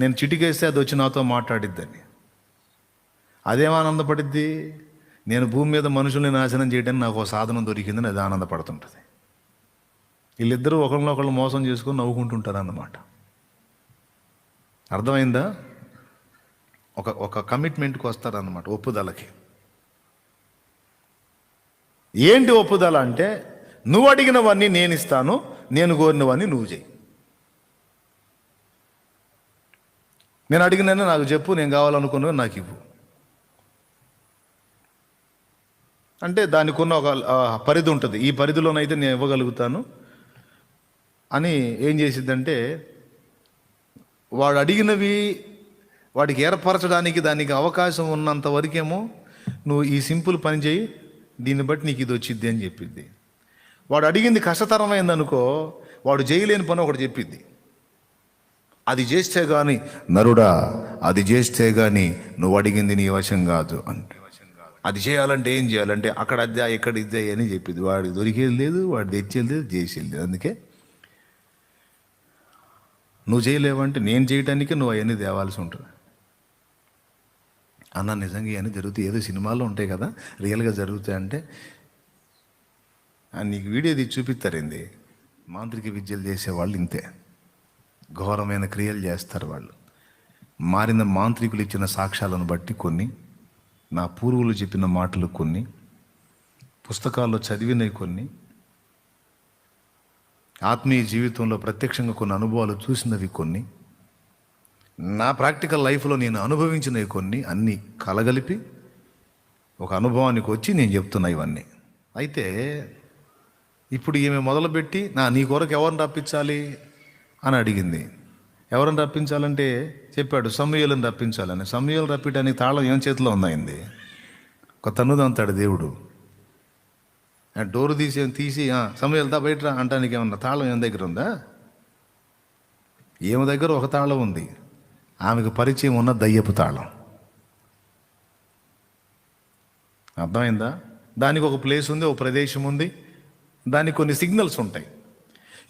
Speaker 1: నేను చిటికేస్తే అది వచ్చి నాతో మాట్లాడిద్దని. అదేం ఆనందపడిద్ది? నేను భూమి మీద మనుషుల్ని నాశనం చేయడానికి నాకు ఒక సాధనం దొరికిందని అది ఆనందపడుతుంటుంది. వీళ్ళిద్దరూ ఒకరినొకళ్ళు మోసం చేసుకొని నవ్వుకుంటుంటారు అన్నమాట. అర్థమైందా? ఒక కమిట్మెంట్కి వస్తారన్నమాట, ఒప్పుదలకి. ఏంటి ఒప్పుదల అంటే, నువ్వు అడిగినవన్నీ నేను ఇస్తాను, నేను కోరినవన్నీ నువ్వు చేయి. నేను అడిగినని నాకు చెప్పు, నేను కావాలనుకున్నవి నాకు ఇవ్వు అంటే దానికి ఉన్న ఒక పరిధి ఉంటుంది. ఈ పరిధిలోనైతే నేను ఇవ్వగలుగుతాను అని ఏం చేసిద్దంటే, వాడు అడిగినవి వాడికి ఏర్పరచడానికి దానికి అవకాశం ఉన్నంత వరకేమో నువ్వు ఈ సింపుల్ పని చేయి, దీన్ని బట్టి నీకు ఇది వచ్చిద్ది అని చెప్పిద్ది. వాడు అడిగింది కష్టతరమైందనుకో, వాడు చేయలేని పని ఒకటి చెప్పిద్ది. అది చేస్తే కానీ నరుడా, అది చేస్తే కానీ నువ్వు అడిగింది నీ వశం కాదు అంటే, అది చేయాలంటే ఏం చేయాలంటే అక్కడ అద్దా ఇక్కడ ఇద్దా అని చెప్పింది. వాడికి దొరికేది లేదు, వాడు తెచ్చేది లేదు, చేసేది లేదు. అందుకే నువ్వు చేయలేవంటే నేను చేయటానికి నువ్వు అవన్నీ తేవాల్సి ఉంటుంది. అన్న నిజంగా ఇవన్నీ జరుగుతాయి, ఏదో సినిమాల్లో ఉంటాయి కదా, రియల్గా జరుగుతాయంటే నీకు వీడియో తీసి చూపిస్తారేంది. మాంత్రిక విద్యలు చేసేవాళ్ళు ఇంతే, ఘోరమైన క్రియలు చేస్తారు వాళ్ళు. మారిన మాంత్రికులు ఇచ్చిన సాక్ష్యాలను బట్టి కొన్ని, నా పూర్వులు చెప్పిన మాటలు కొన్ని, పుస్తకాల్లో చదివినవి కొన్ని, ఆత్మీయ జీవితంలో ప్రత్యక్షంగా కొన్ని అనుభవాలు చూసినవి కొన్ని, నా ప్రాక్టికల్ లైఫ్లో నేను అనుభవించినవి కొన్ని, అన్నీ కలగలిపి ఒక అనుభవానికి వచ్చి నేను చెప్తున్నా ఇవన్నీ. అయితే ఇప్పుడు ఈమె మొదలుపెట్టి నీ కొరకు ఎవరిని రప్పించాలి అని అడిగింది. ఎవరిని రప్పించాలంటే చెప్పాడు, సమూయేలుని రప్పించాలని. సమూయేలు రప్పించడానికి తాళం ఏం చేతిలో ఉందాయింది, ఒక తన్నుదు అంతాడు దేవుడు. డోరు తీసి సమూయేలుదా బయటరా అంటానికి ఏమన్నా తాళం ఏం దగ్గర ఉందా? ఏమి దగ్గర ఒక తాళం ఉంది, ఆమెకు పరిచయం ఉన్న దయ్యపు తాళం. అర్థమైందా? దానికి ఒక ప్లేస్ ఉంది, ఒక ప్రదేశం ఉంది, దానికి కొన్ని సిగ్నల్స్ ఉంటాయి.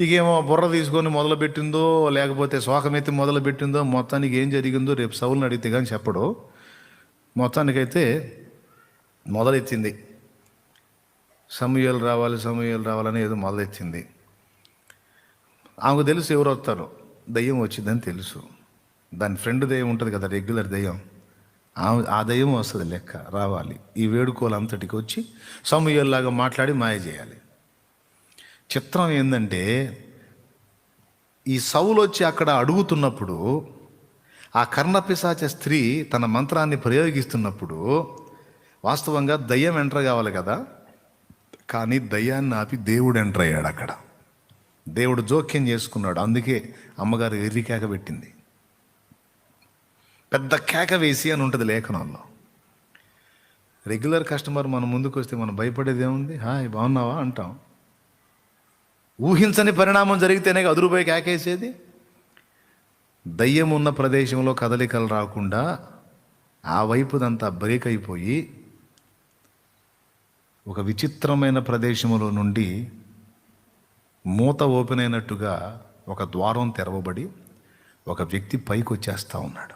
Speaker 1: ఇక ఏమో బుర్ర తీసుకొని మొదలుపెట్టిందో లేకపోతే శోకమెత్తి మొదలుపెట్టిందో, మొత్తానికి ఏం జరిగిందో రేపు సౌలుని అడిగితే కానీ చెప్పడు. మొత్తానికైతే మొదలెత్తింది, సమూయేలు రావాలని ఏదో మొదలెత్తింది. ఆమెకు తెలుసు ఎవరు వస్తారో, దయ్యం వచ్చిందని తెలుసు. దాని ఫ్రెండ్ దయ్యం ఉంటుంది కదా, రెగ్యులర్ దయ్యం, ఆ దయ్యం వస్తుంది లెక్క రావాలి. ఈ వేడుకోలంతటికి వచ్చి సమూయేలులాగా మాట్లాడి మాయ చేయాలి. చిత్రం ఏంటంటే, ఈ సౌలు వచ్చి అక్కడ అడుగుతున్నప్పుడు, ఆ కర్ణపిశాచ స్త్రీ తన మంత్రాన్ని ప్రయోగిస్తున్నప్పుడు వాస్తవంగా దయ్యం ఎంటర్ కావాలి కదా, కానీ దయ్యాన్ని ఆపి దేవుడు ఎంటర్ అయ్యాడు అక్కడ. దేవుడు జోక్యం చేసుకున్నాడు. అందుకే అమ్మగారు ఎర్రి కేక పెట్టింది, పెద్ద కేక వేసి అని ఉంటుంది లేఖనంలో. రెగ్యులర్ కస్టమర్ మన ముందుకు వస్తే మనం భయపడేది ఏముంది, హాయ్ బాగున్నావా అంటాం. ఊహించని పరిణామం జరిగితేనే అదురుపోయి కేకేసేది. దయ్యం ఉన్న ప్రదేశంలో కదలికలు రాకుండా ఆ వైపుదంతా బ్రేక్ అయిపోయి ఒక విచిత్రమైన ప్రదేశంలో నుండి మూత ఓపెన్ అయినట్టుగా ఒక ద్వారం తెరవబడి ఒక వ్యక్తి పైకి వచ్చేస్తూ ఉన్నాడు.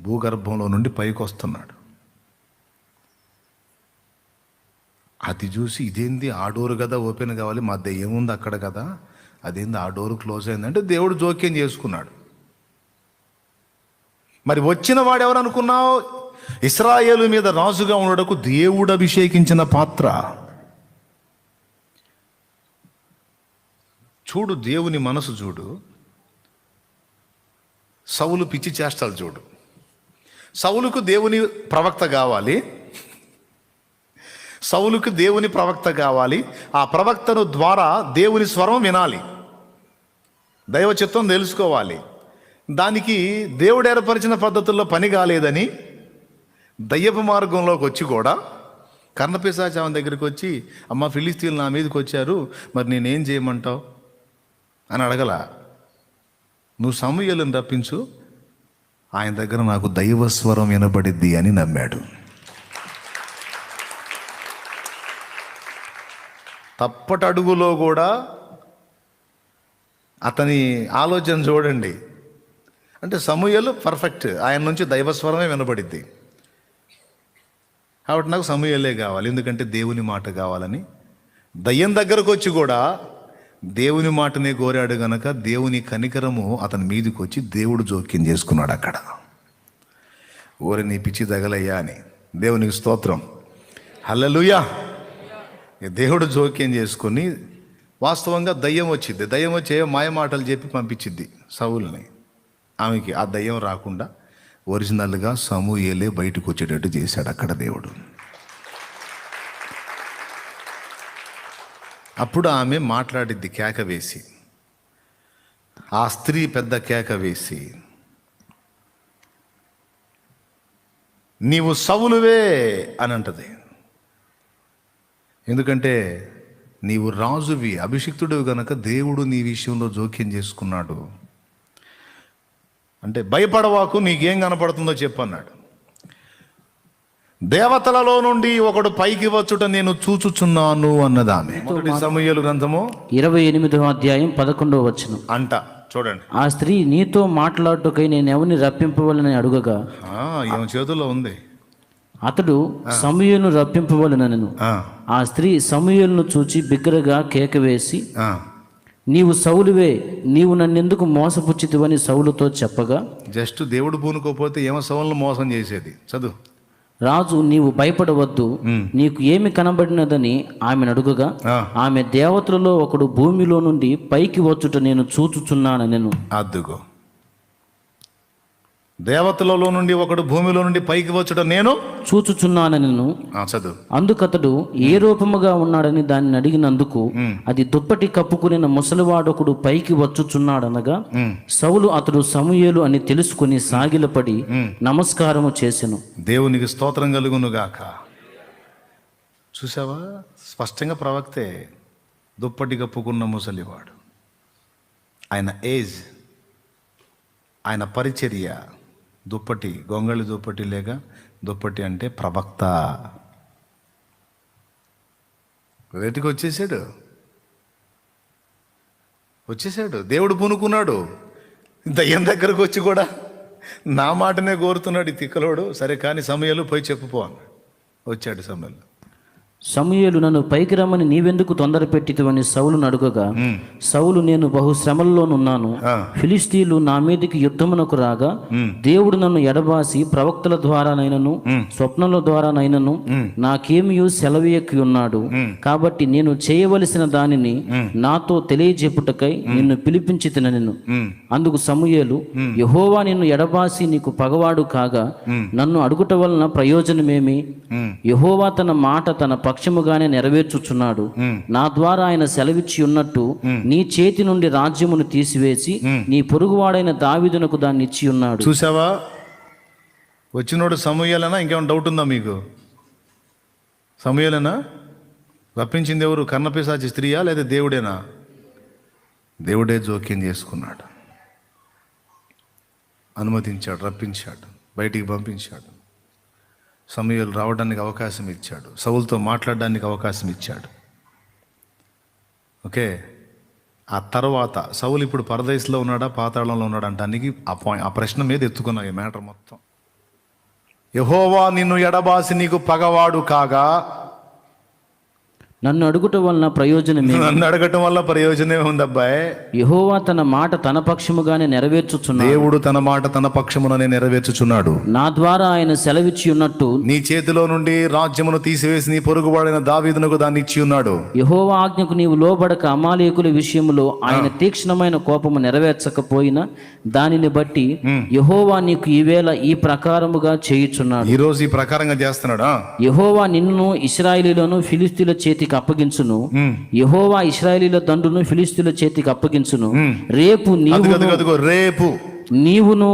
Speaker 1: భూగర్భంలో నుండి పైకి వస్తున్నాడు. అది చూసి ఇదేంది, ఆ డోరు కదా ఓపెన్ కావాలి, మా దెయ్యం ఉంది అక్కడ కదా, అదేంది ఆ డోరు క్లోజ్ అయిందంటే దేవుడు జోక్యం చేసుకున్నాడు. మరి వచ్చిన వాడు ఎవరు అనుకున్నావు? ఇశ్రాయేలు మీద రాజుగా ఉండటకు దేవుడు అభిషేకించిన పాత్ర. చూడు దేవుని మనసు చూడు, సౌలు పిచ్చి చేష్టాలు చూడు. సౌలుకు దేవుని ప్రవక్త కావాలి, సౌలుకు దేవుని ప్రవక్త కావాలి. ఆ ప్రవక్తను ద్వారా దేవుని స్వరం వినాలి, దైవ చిత్తం తెలుసుకోవాలి. దానికి దేవుడు ఏర్పరిచిన పద్ధతుల్లో పని కాలేదని దయ్యపు మార్గంలోకి వచ్చి కూడా కర్ణపిశాచ ఆమె దగ్గరికి వచ్చి, అమ్మ ఫిలిస్తీన్లు నా మీదకి వచ్చారు, మరి నేనేం చేయమంటావు అని అడగల. నువ్వు సమూయేలుని రప్పించు, ఆయన దగ్గర నాకు దైవస్వరం వినబడిద్ది అని నమ్మాడు. తప్పటడుగులో కూడా అతని ఆలోచన చూడండి. అంటే సమూయేలు పర్ఫెక్ట్, ఆయన నుంచి దైవస్వరమే వినబడిద్ది. కాబట్టి నాకు సమూయేలే కావాలి, ఎందుకంటే దేవుని మాట కావాలని దయ్యం దగ్గరకు వచ్చి కూడా దేవుని మాటనే కోరాడు గనక దేవుని కనికరము అతని మీదకి వచ్చి దేవుడు జోక్యం చేసుకున్నాడు అక్కడ. ఓరి నీ పిచ్చి తగలయ్యా అని. దేవునికి స్తోత్రం, హల్లెలూయా. దేవుడు జోక్యం చేసుకుని వాస్తవంగా దయ్యం వచ్చింది. దయ్యం వచ్చే మాయ మాటలు చెప్పి పంపించిద్ది సౌలుని. ఆమెకి ఆ దయ్యం రాకుండా ఒరిజినల్గా సమూయేలే బయటకు వచ్చేటట్టు చేశాడు అక్కడ దేవుడు. అప్పుడు ఆమె మాట్లాడిద్ది కేక వేసి, ఆ స్త్రీ పెద్ద కేక వేసి, నీవు సౌలువే అని అంటది. ఎందుకంటే నీవు రాజువి, అభిషిక్తుడు గనక దేవుడు నీ విషయంలో జోక్యం చేసుకున్నాడు. అంటే భయపడవాకు, నీకేం కనపడుతుందో చెప్పన్నాడు. దేవతలలో నుండి ఒకడు పైకి వచ్చుట నేను చూచుచున్నాను అన్నది ఆమె. మొదటి సమూయేలు గ్రంథము
Speaker 2: 28వ అధ్యాయం 11వ వచనం
Speaker 1: అంట చూడండి.
Speaker 2: ఆ స్త్రీ, నీతో మాట్లాడుటకై నేను ఎవరిని రప్పింపవలని అడుగగా
Speaker 1: ఈమె చేతుల్లో ఉంది.
Speaker 2: అతడు సమూయేలును రప్పింపవలనను. ఆ స్త్రీ సమూయేలును చూచి బిగ్గరగా కేక వేసి, నీవు సౌలువే, నీవు నన్నెందుకు మోసపుచ్చితివని సౌలుతో చెప్పగా,
Speaker 1: జస్ట్ దేవుడు పూనుకోపోతే ఏమో సౌలును మోసం చేసేది. చదువు.
Speaker 2: రాజు, నీవు భయపడవద్దు, నీకు ఏమి కనబడినదని ఆమెను అడుగగా, ఆమె దేవతలలో ఒకడు భూమిలో నుండి పైకి వచ్చుట నేను చూచుచున్నానెను.
Speaker 1: అద్దుగో, దేవతలలో నుండి ఒకడు భూమిలో నుండి పైకి వచ్చుట నేను
Speaker 2: చూచుచున్నానెను.
Speaker 1: చదువు.
Speaker 2: అందుకతడు ఏ రూపముగా ఉన్నాడని దాన్ని అడిగినందుకు, అది దుప్పటి కప్పుకుని ముసలివాడొకడు పైకి వచ్చుచున్నాడనగా, సౌలు అతడు సమూయేలు అని తెలుసుకుని సాగిలపడి నమస్కారము చేసెను.
Speaker 1: దేవునికి స్తోత్రం కలుగునుగాక. చూసావా, స్పష్టంగా ప్రవక్తే దుప్పటి కప్పుకున్న ముసలివాడు. ఆయన ఏజ్, ఆయన పరిచర్య దుప్పటి, గొంగళి దుప్పటి లేక దుప్పటి అంటే ప్రవక్త. రేటుకి వచ్చేసాడు. దేవుడు పూనుకున్నాడు. దయ్యం దగ్గరకు వచ్చి కూడా నా మాటనే కోరుతున్నాడు ఈ తిక్కలోడు. సరే కానీ సమయాలు పోయి చెప్పుపో అన్నాడు. వచ్చాడు సమయాలు.
Speaker 2: సమూయేలు, నన్ను పైకి రమ్మని నీవెందుకు తొందర పెట్టితివని సౌలును అడుగగా, సౌలు, నేను బహు శ్రమల్లోనున్నాను. ఫిలిష్తీయులు నా మీదకి యుద్ధమునకు రాగా దేవుడు నన్ను ఎడబాసి ప్రవక్తల ద్వారానైనను స్వప్నల ద్వారానైనను నాకేమియు సెలవీయకి ఉన్నాడు. కాబట్టి నేను చేయవలసిన దానిని నాతో తెలియజెప్పుటకై నిన్ను పిలిపించి తినను. అందుకు సమూయేలు, యెహోవా నిన్ను ఎడబాసి నీకు పగవాడు కాగా నన్ను అడుగుట వలన ప్రయోజనమేమి? యెహోవా తన మాట తన పక్షముగానే నెరవేర్చుచున్నాడు. నా ద్వారా ఆయన సెలవిచ్చి ఉన్నట్టు నీ చేతి నుండి రాజ్యమును తీసివేసి నీ పొరుగువాడైన దావీదునకు దాన్ని ఇచ్చి ఉన్నాడు.
Speaker 1: చూసావా, వచ్చినోడు సమూయేలేనా? ఇంకేమైనా డౌట్ ఉందా మీకు? సమూయేలేనా? రప్పించింది ఎవరు? కన్నపిశాచి స్త్రీయా లేదా దేవుడేనా? దేవుడే జోక్యం చేసుకున్నాడు, అనుమతించాడు, రప్పించాడు, బయటికి పంపించాడు. సమూయేలు రావడానికి అవకాశం ఇచ్చాడు, సౌలుతో మాట్లాడడానికి అవకాశం ఇచ్చాడు. ఓకే, ఆ తర్వాత సౌలు ఇప్పుడు పరదేశంలో ఉన్నాడా పాతాళంలో ఉన్నాడా అంటానికి ఆ ప్రశ్న మీద ఎత్తుకున్నా ఈ మ్యాటర్ మొత్తం. యెహోవా నిన్ను ఎడబాసి నీకు పగవాడు కాగా
Speaker 2: నన్ను అడుగుట వలన ప్రయోజనమే?
Speaker 1: నన్ను అడగటం వల్ల ప్రయోజనమే ఉంది అబ్బాయి.
Speaker 2: యెహోవా తన మాట తన పక్షముగానే నెరవేర్చుచున్నాడు.
Speaker 1: దేవుడు తన మాట తన పక్షముననే నెరవేర్చుచున్నాడు.
Speaker 2: నా ద్వారా ఆయన సెలవిచ్చి ఉన్నట్టు
Speaker 1: నీ చేతిలో నుండి రాజ్యమును తీసివేసి నీ పొరుగువాడైన దావీదునకు దాన్ని ఇచ్చి ఉన్నాడు.
Speaker 2: యెహోవా ఆజ్ఞకు నీవు లోబడక అమాలేకుల విషయములో ఆయన తీక్ష్ణమైన కోపము నెరవేర్చకపోయినా దానిని బట్టి యెహోవా నీకు ఈవేళ ఈ ప్రకారముగా చేయుచున్నాడు.
Speaker 1: ఈ రోజు ఈ ప్రకారంగా చేస్తున్నాడా?
Speaker 2: యెహోవా నిన్ను ఇశ్రాయేలీయులను ఫిలిష్తీయుల చేతికి అప్పగించును. యెహోవా ఇశ్రాయేలీయుల దండును ఫిలిష్తీయుల చేతికి అప్పగించును. రేపు నీవును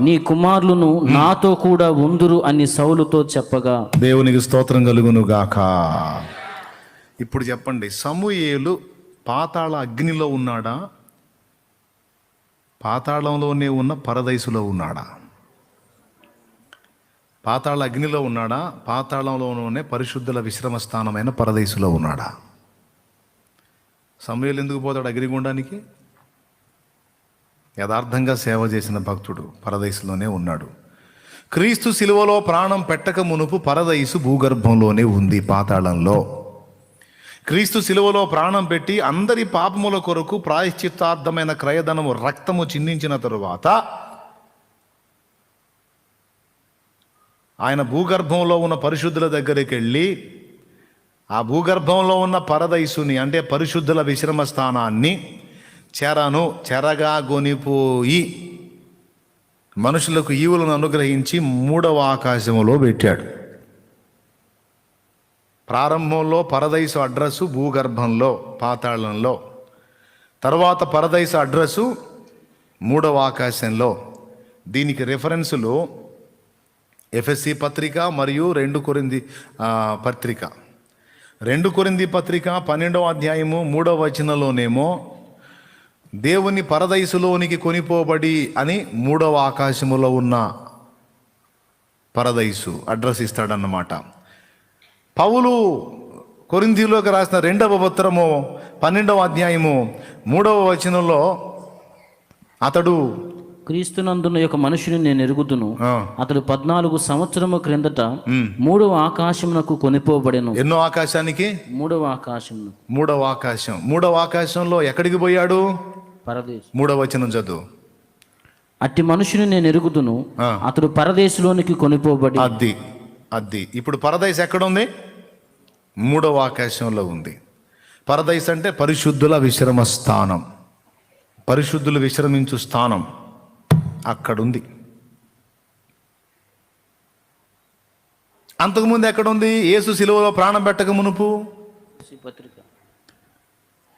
Speaker 2: నీ కుమారులను నాతో కూడా ఉందురు అని సౌలుతో చెప్పగా.
Speaker 1: దేవునికి స్తోత్రం కలుగును గాక. ఇప్పుడు చెప్పండి, సమూయేలు పాతాళ అగ్నిలో ఉన్నాడా, పాతాళంలోనే ఉన్న పరదైసులో ఉన్నాడా? పాతాళ అగ్నిలో ఉన్నాడా, పాతాళంలోనే పరిశుద్ధుల విశ్రమ స్థానమైన పరదైసులో ఉన్నాడా? సమూయేలు ఎందుకు పోతాడు అగ్నిగుండానికి? యథార్థంగా సేవ చేసిన భక్తుడు పరదైసులోనే ఉన్నాడు. క్రీస్తు శిలువలో ప్రాణం పెట్టక మునుపు పరదైసు భూగర్భంలోనే ఉంది, పాతాళంలో. క్రీస్తు శిలువలో ప్రాణం పెట్టి అందరి పాపముల కొరకు ప్రాయశ్చిత్తార్థమైన క్రయధనము రక్తము చిందించిన తరువాత ఆయన భూగర్భంలో ఉన్న పరిశుద్ధుల దగ్గరికి వెళ్ళి ఆ భూగర్భంలో ఉన్న పరదైసుని అంటే పరిశుద్ధుల విశ్రమ స్థానాన్ని చెరగా గొనిపోయి మనుషులకు ఈవులను అనుగ్రహించి 3వ ఆకాశములో పెట్టాడు. ప్రారంభంలో పరదైసు అడ్రస్సు భూగర్భంలో పాతాళంలో, తర్వాత పరదైసు అడ్రస్సు 3వ ఆకాశంలో. దీనికి రెఫరెన్సులు ఎఫెసీ పత్రిక మరియు 2 కొరింథీ పత్రిక. 2 కొరింథీ పత్రిక 12వ అధ్యాయము 3వ వచనంలోనేమో దేవుని పరదైసులోనికి కొనిపోబడి అని 3వ ఆకాశములో ఉన్న పరదైసు అడ్రస్ ఇస్తాడన్నమాట. పౌలు కొరింథీలోకి రాసిన 2వ పత్రము 12వ అధ్యాయము 3వ వచనంలో అతడు
Speaker 2: క్రీస్తునందున్న యొక్క మనుషుని నేను ఎరుగుదును, అతడు 14 సంవత్సరము క్రిందట 3వ ఆకాశమునకు కొనిపోబడెను.
Speaker 1: ఎన్నో ఆకాశానికి?
Speaker 2: 3వ ఆకాశమును.
Speaker 1: 3వ ఆకాశం. 3వ ఆకాశంలో ఎక్కడికి పోయాడు?
Speaker 2: పరదేశం.
Speaker 1: 3వ వచనం చదువు.
Speaker 2: అట్టి మనుషుని నేను ఎరుగుదును, అతడు పరదేశంలోనికి కొనిపోబడి.
Speaker 1: అది ఇప్పుడు పరదైస్ ఎక్కడుంది? 3వ ఆకాశంలో ఉంది. పరదైస్ అంటే పరిశుద్ధుల విశ్రమ స్థానం, పరిశుద్ధులు విశ్రమించు స్థానం అక్కడుంది. అంతకుముందు ఎక్కడుంది? యేసు శిలువలో ప్రాణం పెట్టక మునుపు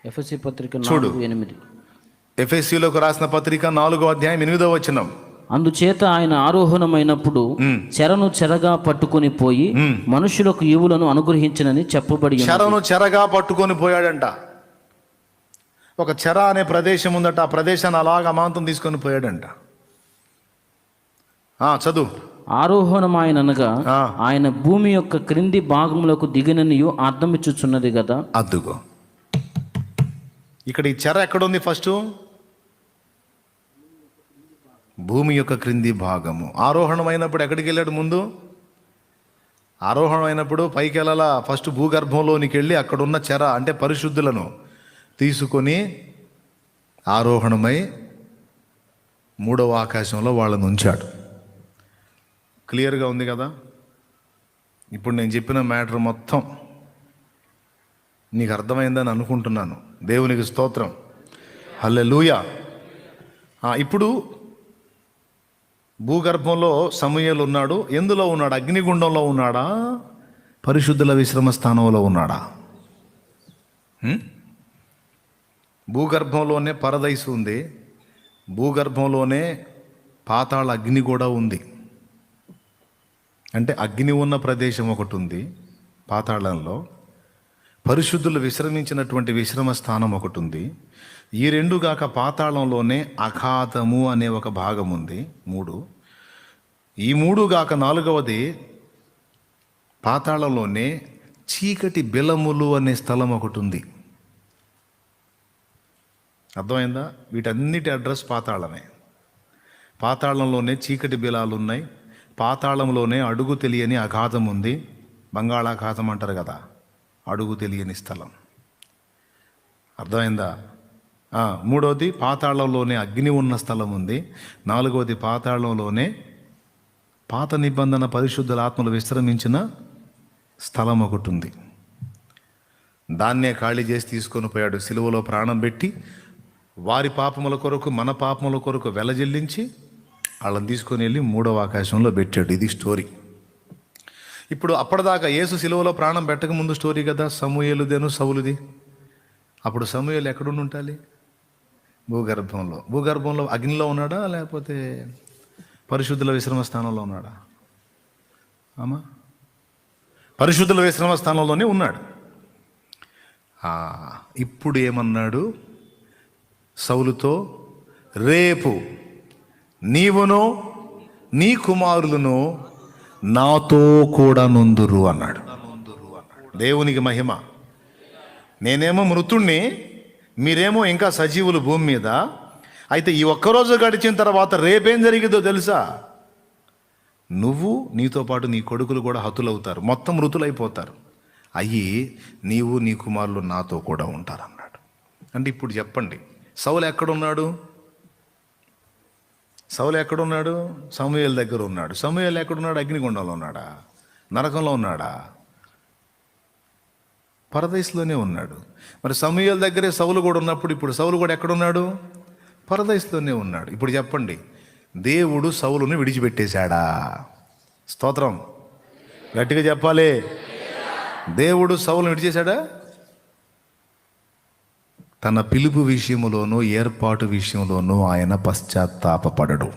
Speaker 2: ఎఫెసీ పత్రిక
Speaker 1: చూడు.
Speaker 2: 4:8.
Speaker 1: ఎఫెసీలోకి రాసిన పత్రిక 4వ అధ్యాయం 8వ వచనం.
Speaker 2: అందుచేత ఆయన ఆరోహణమైనప్పుడు చెరను చెరగా పట్టుకొని పోయి మనుషులకు ఈవులను అనుగ్రహించనని చెప్పబడి.
Speaker 1: చెరగా పట్టుకొని పోయాడంట. ఒక చెర అనే ప్రదేశం ఉందట, ఆ ప్రదేశాన్ని అలాగ అమాంతం తీసుకొని పోయాడంట. చదువు.
Speaker 2: ఆరోహణమాయనగా ఆయన భూమి యొక్క క్రింది భాగములకు దిగిననియు అర్థమిచ్చుచున్నది కదా.
Speaker 1: అద్దుగో ఇక్కడ ఈ చెర ఎక్కడుంది? ఫస్ట్ భూమి యొక్క క్రింది భాగము. ఆరోహణం అయినప్పుడు ఎక్కడికి వెళ్ళాడు? ముందు ఆరోహణం అయినప్పుడు పైకి వెళ్ళాలా? ఫస్ట్ భూగర్భంలోనికి వెళ్ళి అక్కడున్న చెర అంటే పరిశుద్ధులను తీసుకొని ఆరోహణమై 3వ ఆకాశంలో వాళ్ళని ఉంచాడు. క్లియర్గా ఉంది కదా? ఇప్పుడు నేను చెప్పిన మ్యాటర్ మొత్తం నీకు అర్థమైందని అనుకుంటున్నాను. దేవునికి స్తోత్రం, హల్లెలూయా. ఇప్పుడు భూగర్భంలో సమూయేలు ఉన్నాడు. ఎందులో ఉన్నాడు? అగ్నిగుండంలో ఉన్నాడా? పరిశుద్ధుల విశ్రమ స్థానంలో ఉన్నాడా? భూగర్భంలోనే పరదైసు ఉంది, భూగర్భంలోనే పాతాళ అగ్ని కూడా ఉంది. అంటే అగ్ని ఉన్న ప్రదేశం ఒకటి ఉంది పాతాళంలో, పరిశుద్ధులు విశ్రమించినటువంటి విశ్రమ స్థానం ఒకటి ఉంది. ఈ 2 గాక పాతాళంలోనే అఘాతము అనే ఒక భాగం ఉంది. 3. ఈ 3 గాక 4వది పాతాళంలోనే చీకటి బిలములు అనే స్థలం ఒకటి ఉంది. అర్థమైందా? వీటన్నిటి అడ్రస్ పాతాళమే. పాతాళంలోనే చీకటి బిలాలు ఉన్నాయి, పాతాళంలోనే అడుగు తెలియని అఘాతం ఉంది. బంగాళాఖాతం అంటారు కదా, అడుగు తెలియని స్థలం. అర్థమైందా? 3వది పాతాళంలోనే అగ్ని ఉన్న స్థలం ఉంది. 4వది పాతాళంలోనే పాత నిబంధన పరిశుద్ధుల ఆత్మలు విశ్రమించిన స్థలం ఒకటి ఉంది. దాన్నే ఖాళీ చేసి తీసుకొని పోయాడు. సిలువలో ప్రాణం పెట్టి వారి పాపముల కొరకు మన పాపముల కొరకు వెలజల్లించి వాళ్ళని తీసుకొని వెళ్ళి 3వ ఆకాశంలో పెట్టాడు. ఇది స్టోరీ. ఇప్పుడు అప్పటిదాకా యేసు సిలువలో ప్రాణం పెట్టక ముందు స్టోరీ కదా, సమూయేలుదేను సౌలుది. అప్పుడు సమూయేలు ఎక్కడుండి ఉండాలి? భూగర్భంలో. భూగర్భంలో అగ్నిలో ఉన్నాడా లేకపోతే పరిశుద్ధుల విశ్రమ స్థానంలో ఉన్నాడా? పరిశుద్ధుల విశ్రమ స్థానంలోనే ఉన్నాడు. ఇప్పుడు ఏమన్నాడు సౌలుతో? రేపు నీవును నీ కుమారులను నాతో కూడా నొందురు అన్నాడు. దేవునికి మహిమ. నేనేమో మృతుణ్ణి, మీరేమో ఇంకా సజీవులు భూమి మీద. అయితే ఈ ఒక్కరోజు గడిచిన తర్వాత రేపేం జరిగిందో తెలుసా? నువ్వు నీతో పాటు నీ కొడుకులు కూడా హతులవుతారు, మొత్తం మృతులైపోతారు. అయ్యి నీవు నీ కుమారులు నాతో కూడా ఉంటారన్నాడు. అంటే ఇప్పుడు చెప్పండి, సౌలు ఎక్కడున్నాడు? సౌలు ఎక్కడున్నాడు? సమూయేలు దగ్గర ఉన్నాడు. సమూయేలు ఎక్కడున్నాడు? అగ్నిగుండంలో ఉన్నాడా? నరకంలో ఉన్నాడా? పరదేశంలోనే ఉన్నాడు. మరి సమూయేలు దగ్గరే సౌలు కూడా ఉన్నప్పుడు ఇప్పుడు సౌలు కూడా ఎక్కడున్నాడు? పరదేశంలోనే ఉన్నాడు. ఇప్పుడు చెప్పండి, దేవుడు సౌలుని విడిచిపెట్టేశాడా? స్తోత్రం గట్టిగా చెప్పాలి. దేవుడు సౌలుని విడిచేశాడా? తన పిలుపు విషయంలోనూ ఏర్పాటు విషయంలోనూ ఆయన పశ్చాత్తాపపడడు.